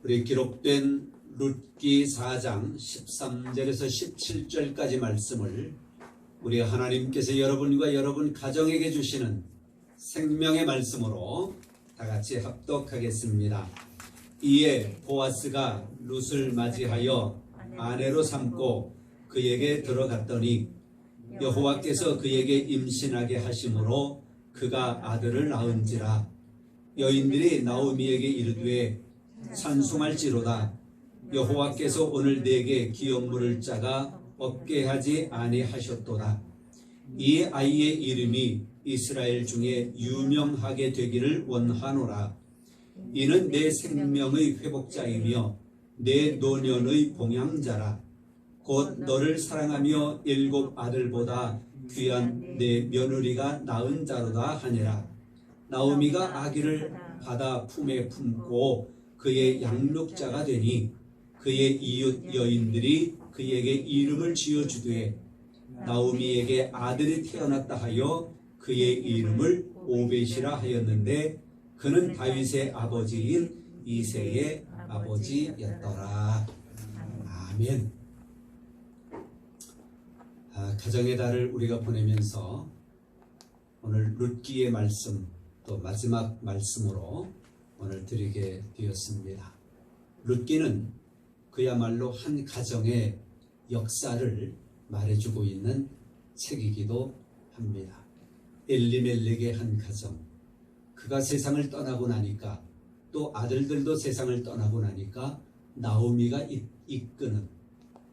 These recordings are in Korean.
우리 기록된 룻기 4장 13절에서 17절까지 말씀을 우리 하나님께서 여러분과 여러분 가정에게 주시는 생명의 말씀으로 다 같이 합독하겠습니다. 이에 보아스가 룻을 맞이하여 아내로 삼고 그에게 들어갔더니 여호와께서 그에게 임신하게 하심으로 그가 아들을 낳은지라. 여인들이 나오미에게 이르되 찬송할지로다. 여호와께서 오늘 내게 기업물을 짜가 얻게 하지 아니하셨도다. 이 아이의 이름이 이스라엘 중에 유명하게 되기를 원하노라. 이는 내 생명의 회복자이며 내 노년의 봉양자라. 곧 너를 사랑하며 7 아들보다 귀한 내 며느리가 낳은 자로다 하니라. 나오미가 아기를 받아 품에 품고 그의 양육자가 되니 그의 이웃 여인들이 그에게 이름을 지어주되 나오미에게 아들이 태어났다 하여 그의 이름을 오벳이라 하였는데 그는 다윗의 아버지인 이새의 아버지였더라. 아멘. 가정의 달을 우리가 보내면서 오늘 룻기의 말씀 또 마지막 말씀으로 오늘 드리게 되었습니다. 룻기는 그야말로 한 가정의 역사를 말해주고 있는 책이기도 합니다. 엘리멜렉의 한 가정, 그가 세상을 떠나고 나니까 또 아들들도 세상을 떠나고 나니까 나오미가 이끄는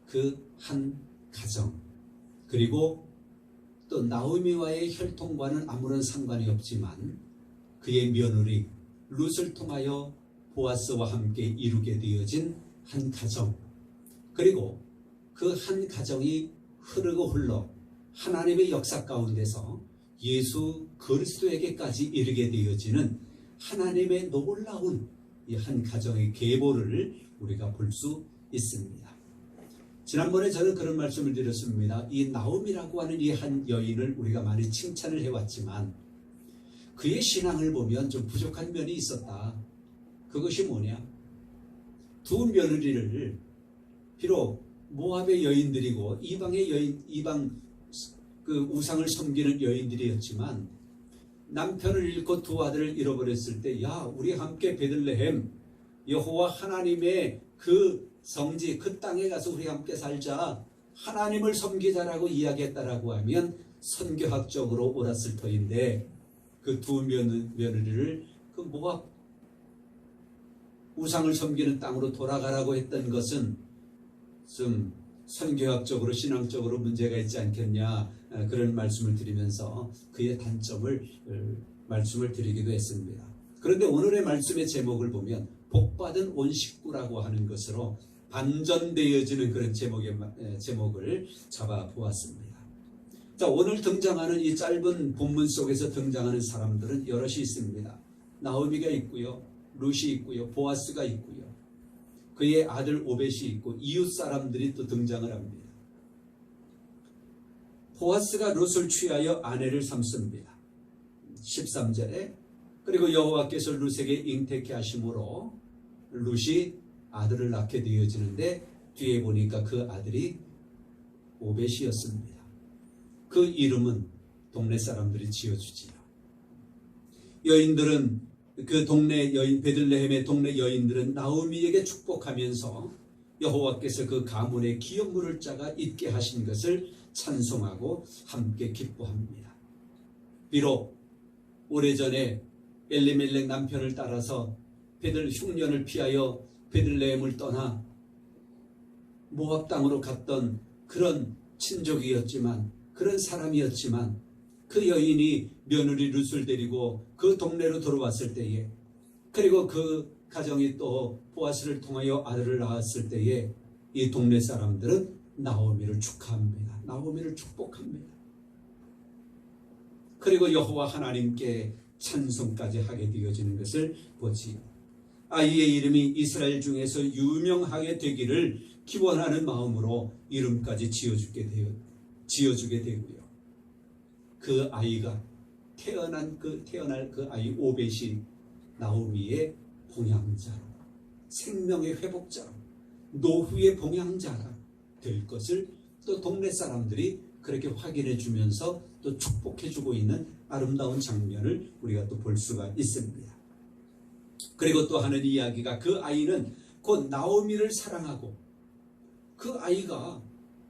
그 한 가정, 그리고 또 나오미와의 혈통과는 아무런 상관이 없지만 그의 며느리 룻을 통하여 보아스와 함께 이루게 되어진 한 가정, 그리고 그 한 가정이 흐르고 흘러 하나님의 역사 가운데서 예수 그리스도에게까지 이르게 되어지는 하나님의 놀라운 이 한 가정의 계보를 우리가 볼 수 있습니다. 지난번에 저는 그런 말씀을 드렸습니다. 이 나오미라고 하는 이 한 여인을 우리가 많이 칭찬을 해왔지만 그의 신앙을 보면 좀 부족한 면이 있었다. 그것이 뭐냐? 두 며느리를 비록 모압의 여인들이고 이방의 여인, 이방 그 우상을 섬기는 여인들이었지만 남편을 잃고 두 아들을 잃어버렸을 때, 야, 우리 함께 베들레헴 여호와 하나님의 그 성지 그 땅에 가서 우리 함께 살자, 하나님을 섬기자라고 이야기했다라고 하면 선교학적으로 옳았을 터인데 그 두 며느리를 그 모압 우상을 섬기는 땅으로 돌아가라고 했던 것은 좀 선교학적으로 신앙적으로 문제가 있지 않겠냐, 그런 말씀을 드리면서 그의 단점을 말씀을 드리기도 했습니다. 그런데 오늘의 말씀의 제목을 보면 복받은 온 식구라고 하는 것으로 반전되어지는 그런 제목을 잡아보았습니다. 자, 오늘 등장하는 이 짧은 본문 속에서 등장하는 사람들은 여럿이 있습니다. 나오미가 있고요, 룻이 있고요, 보아스가 있고요, 그의 아들 오벳이 있고 이웃 사람들이 또 등장을 합니다. 보아스가 룻을 취하여 아내를 삼습니다. 13절에 그리고 여호와께서 룻에게 잉태케 하심으로 룻이 아들을 낳게 되어지는데 뒤에 보니까 그 아들이 오벳이었습니다. 그 이름은 동네 사람들이 지어주지요. 여인들은 그 동네 여인, 베들레헴의 동네 여인들은 나오미에게 축복하면서 여호와께서 그 가문의 기업물을 짜가 있게 하신 것을 찬송하고 함께 기뻐합니다. 비록 오래전에 엘리멜렉 남편을 따라서 흉년을 피하여 베들레헴을 떠나 모압 땅으로 갔던 그런 친족이었지만, 그런 사람이었지만 그 여인이 며느리 룻을 데리고 그 동네로 들어왔을 때에, 그리고 그 가정이 또 보아스를 통하여 아들을 낳았을 때에 이 동네 사람들은 나오미를 축하합니다. 나오미를 축복합니다. 그리고 여호와 하나님께 찬송까지 하게 되어지는 것을 보지요. 아이의 이름이 이스라엘 중에서 유명하게 되기를 기원하는 마음으로 이름까지 지어주게 되고요. 그 아이가 태어날 그 아이 오벳이 나오미의 봉양자로 생명의 회복자로, 노후의 봉양자가 될 것을 또 동네 사람들이 그렇게 확인해 주면서 또 축복해 주고 있는 아름다운 장면을 우리가 또 볼 수가 있습니다. 그리고 또 하는 이야기가, 그 아이는 곧 나오미를 사랑하고, 그 아이가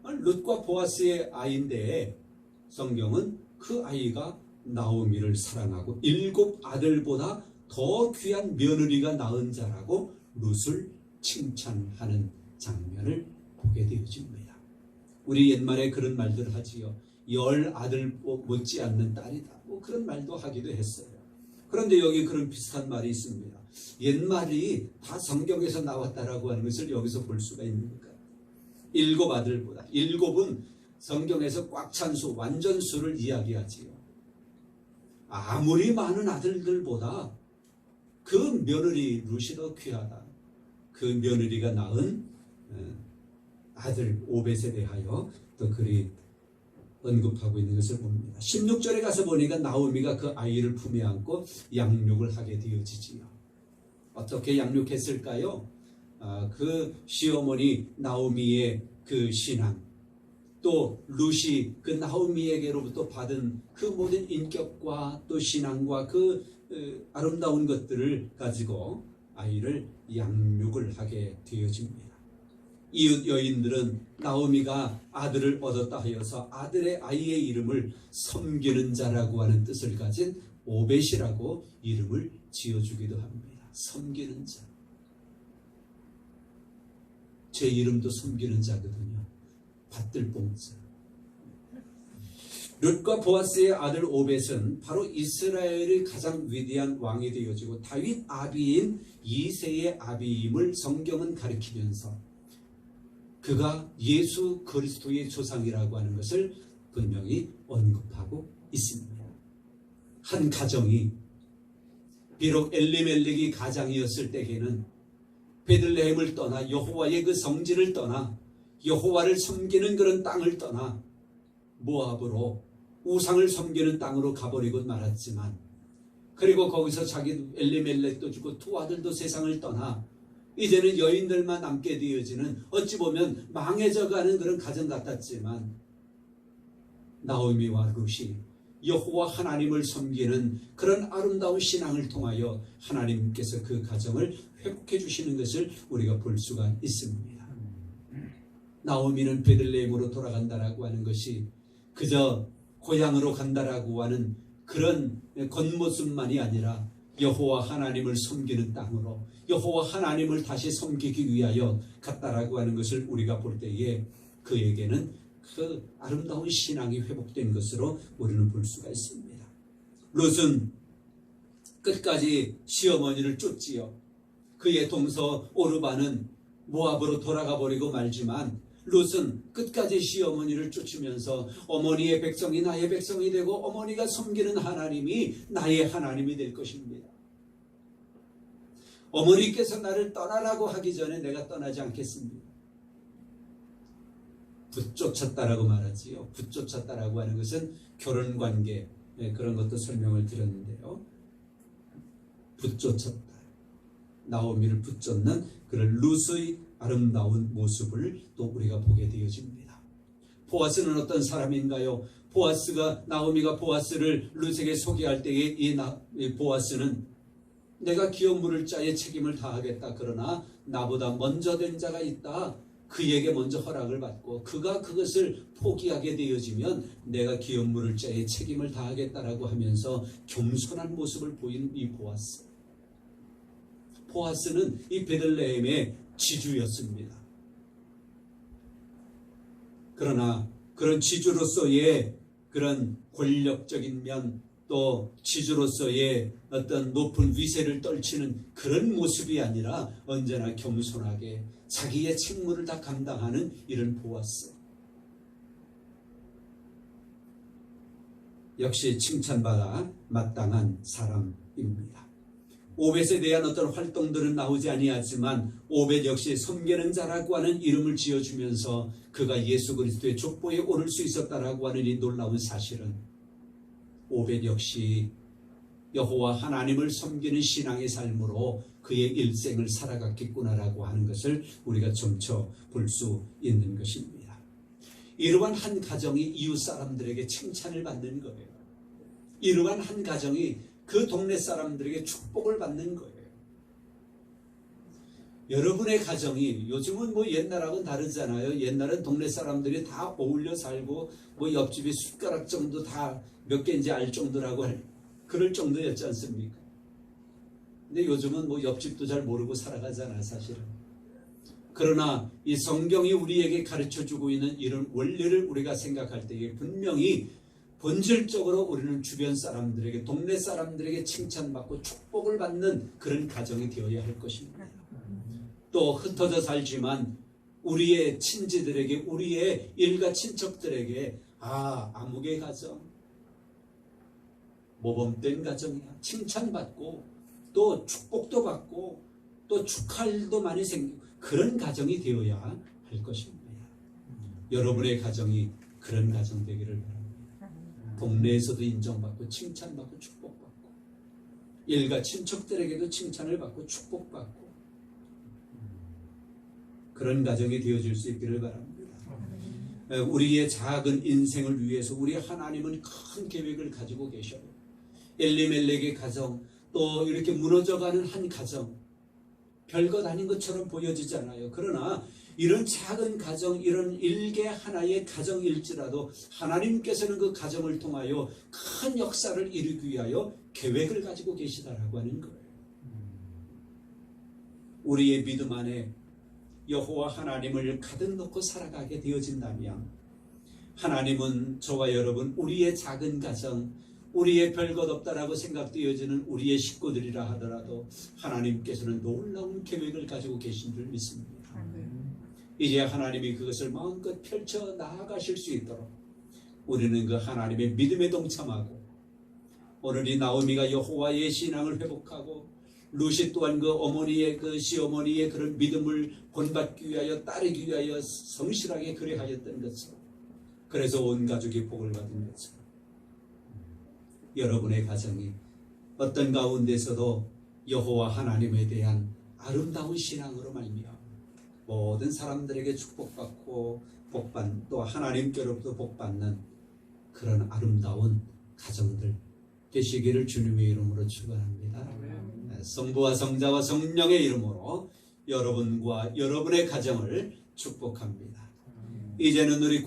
룻과 보아스의 아이인데 성경은 그 아이가 나오미를 사랑하고 7 아들보다 더 귀한 며느리가 낳은 자라고 룻을 칭찬하는 장면을 보게 되어집니다. 우리 옛말에 그런 말들 하지요. 10 아들 못지않는 딸이다, 뭐 그런 말도 하기도 했어요. 그런데 여기 그런 비슷한 말이 있습니다. 옛말이 다 성경에서 나왔다라고 하는 것을 여기서 볼 수가 있는 것 같아요. 7 아들보다, 7은 성경에서 꽉 찬 수, 완전 수를 이야기하지요. 아무리 많은 아들들보다 그 며느리 룻이 더 귀하다. 그 며느리가 낳은 아들 오벳에 대하여 또 그리 언급하고 있는 것을 봅니다. 16절에 가서 보니까 나오미가 그 아이를 품에 안고 양육을 하게 되어지지요. 어떻게 양육했을까요? 그 시어머니 나오미의 그 신앙, 또 룻이 그 나오미에게로부터 받은 그 모든 인격과 또 신앙과 그 아름다운 것들을 가지고 아이를 양육을 하게 되어집니다. 이웃 여인들은 나오미가 아들을 얻었다 하여서 아들의 아이의 이름을 섬기는 자라고 하는 뜻을 가진 오벳이라고 이름을 지어주기도 합니다. 섬기는 자. 제 이름도 섬기는 자거든요. 받들 봉자. 룻과 보아스의 아들 오벳은 바로 이스라엘의 가장 위대한 왕이 되어지고 다윗 아비인 이새의 아비임을 성경은 가리키면서 그가 예수 그리스도의 조상이라고 하는 것을 분명히 언급하고 있습니다. 한 가정이, 비록 엘리멜렉이 가장이었을 때에는 베들레헴을 떠나 여호와의 그 성지를 떠나 여호와를 섬기는 그런 땅을 떠나 모압으로 우상을 섬기는 땅으로 가버리고 말았지만, 그리고 거기서 자기 엘리멜렉도 죽고 두 아들도 세상을 떠나 이제는 여인들만 남게 되어지는, 어찌 보면 망해져가는 그런 가정 같았지만, 나오미와 룻이 여호와 하나님을 섬기는 그런 아름다운 신앙을 통하여 하나님께서 그 가정을 회복해 주시는 것을 우리가 볼 수가 있습니다. 나오미는 베들레헴으로 돌아간다라고 하는 것이 그저 고향으로 간다라고 하는 그런 겉모습만이 아니라 여호와 하나님을 섬기는 땅으로 여호와 하나님을 다시 섬기기 위하여 갔다라고 하는 것을 우리가 볼 때에 그에게는 그 아름다운 신앙이 회복된 것으로 우리는 볼 수가 있습니다. 룻은 끝까지 시어머니를 쫓지요. 그의 동서 오르바는 모압으로 돌아가 버리고 말지만 룻은 끝까지 시어머니를 쫓으면서 어머니의 백성이 나의 백성이 되고 어머니가 섬기는 하나님이 나의 하나님이 될 것입니다. 어머니께서 나를 떠나라고 하기 전에 내가 떠나지 않겠습니다. 붙쫓았다라고 말하지요. 붙쫓았다라고 하는 것은 결혼관계, 그런 것도 설명을 드렸는데요. 붙쫓았다. 나오미를 붙잡는 그런 룻의 아름다운 모습을 또 우리가 보게 되어집니다. 보아스는 어떤 사람인가요? 나오미가 보아스를 룻에게 소개할 때에 이 보아스는 내가 기업 물을 자의 책임을 다하겠다. 그러나 나보다 먼저 된 자가 있다. 그에게 먼저 허락을 받고 그가 그것을 포기하게 되어지면 내가 기업 물을 자의 책임을 다하겠다라고 하면서 겸손한 모습을 보이는 이 보아스. 보아스는 이 베들레헴의 지주였습니다. 그러나 그런 지주로서의 그런 권력적인 면, 또 지주로서의 어떤 높은 위세를 떨치는 그런 모습이 아니라 언제나 겸손하게 자기의 책무를 다 감당하는 이런 보아스. 역시 칭찬받아 마땅한 사람입니다. 오벳에 대한 어떤 활동들은 나오지 아니하지만 오벳 역시 섬기는 자라고 하는 이름을 지어주면서 그가 예수 그리스도의 족보에 오를 수 있었다라고 하는 이 놀라운 사실은 오벳 역시 여호와 하나님을 섬기는 신앙의 삶으로 그의 일생을 살아갔겠구나라고 하는 것을 우리가 점쳐 볼 수 있는 것입니다. 이러한 한 가정이 이웃 사람들에게 칭찬을 받는 거예요. 이러한 한 가정이 그 동네 사람들에게 축복을 받는 거예요. 여러분의 가정이 요즘은 뭐 옛날하고는 다르잖아요. 옛날은 동네 사람들이 다 어울려 살고 뭐 옆집이 숟가락 정도 다 몇 개인지 알 정도라고 그럴 정도였지 않습니까? 근데 요즘은 뭐 옆집도 잘 모르고 살아가잖아, 사실은. 그러나 이 성경이 우리에게 가르쳐주고 있는 이런 원리를 우리가 생각할 때에 분명히 본질적으로 우리는 주변 사람들에게, 동네 사람들에게 칭찬받고 축복을 받는 그런 가정이 되어야 할 것입니다. 또 흩어져 살지만 우리의 친지들에게, 우리의 일가 친척들에게 아무개 가정, 모범된 가정이야, 칭찬받고 또 축복도 받고 또 축할 일도 많이 생기고 그런 가정이 되어야 할 것입니다. 여러분의 가정이 그런 가정 되기를 바랍니다. 동네에서도 인정받고 칭찬받고 축복받고 일가 친척들에게도 칭찬을 받고 축복받고 그런 가정이 되어질 수 있기를 바랍니다. 우리의 작은 인생을 위해서 우리 하나님은 큰 계획을 가지고 계셔요. 엘리멜렉의 가정, 또 이렇게 무너져가는 한 가정, 별것 아닌 것처럼 보여지잖아요. 그러나 이런 작은 가정, 이런 일개 하나의 가정일지라도 하나님께서는 그 가정을 통하여 큰 역사를 이루기 위하여 계획을 가지고 계시다라고 하는 거예요. 우리의 믿음 안에 여호와 하나님을 가득 넣고 살아가게 되어진다면 하나님은 저와 여러분, 우리의 작은 가정, 우리의 별것 없다라고 생각되어지는 우리의 식구들이라 하더라도 하나님께서는 놀라운 계획을 가지고 계신 줄 믿습니다. 이제 하나님이 그것을 마음껏 펼쳐 나아가실 수 있도록 우리는 그 하나님의 믿음에 동참하고, 오늘 이 나오미가 여호와의 신앙을 회복하고 루시 또한 그 어머니의, 그 시어머니의 그런 믿음을 본받기 위하여, 따르기 위하여 성실하게 그래하였던 것처럼, 그래서 온 가족이 복을 받은 것처럼 여러분의 가정이 어떤 가운데서도 여호와 하나님에 대한 아름다운 신앙으로 말미암아 모든 사람들에게 축복받고 또 하나님께로부터 복받는 그런 아름다운 가정들 되시기를 주님의 이름으로 축원합니다. 성부와 성자와 성령의 이름으로 여러분과 여러분의 가정을 축복합니다. 이제는 우리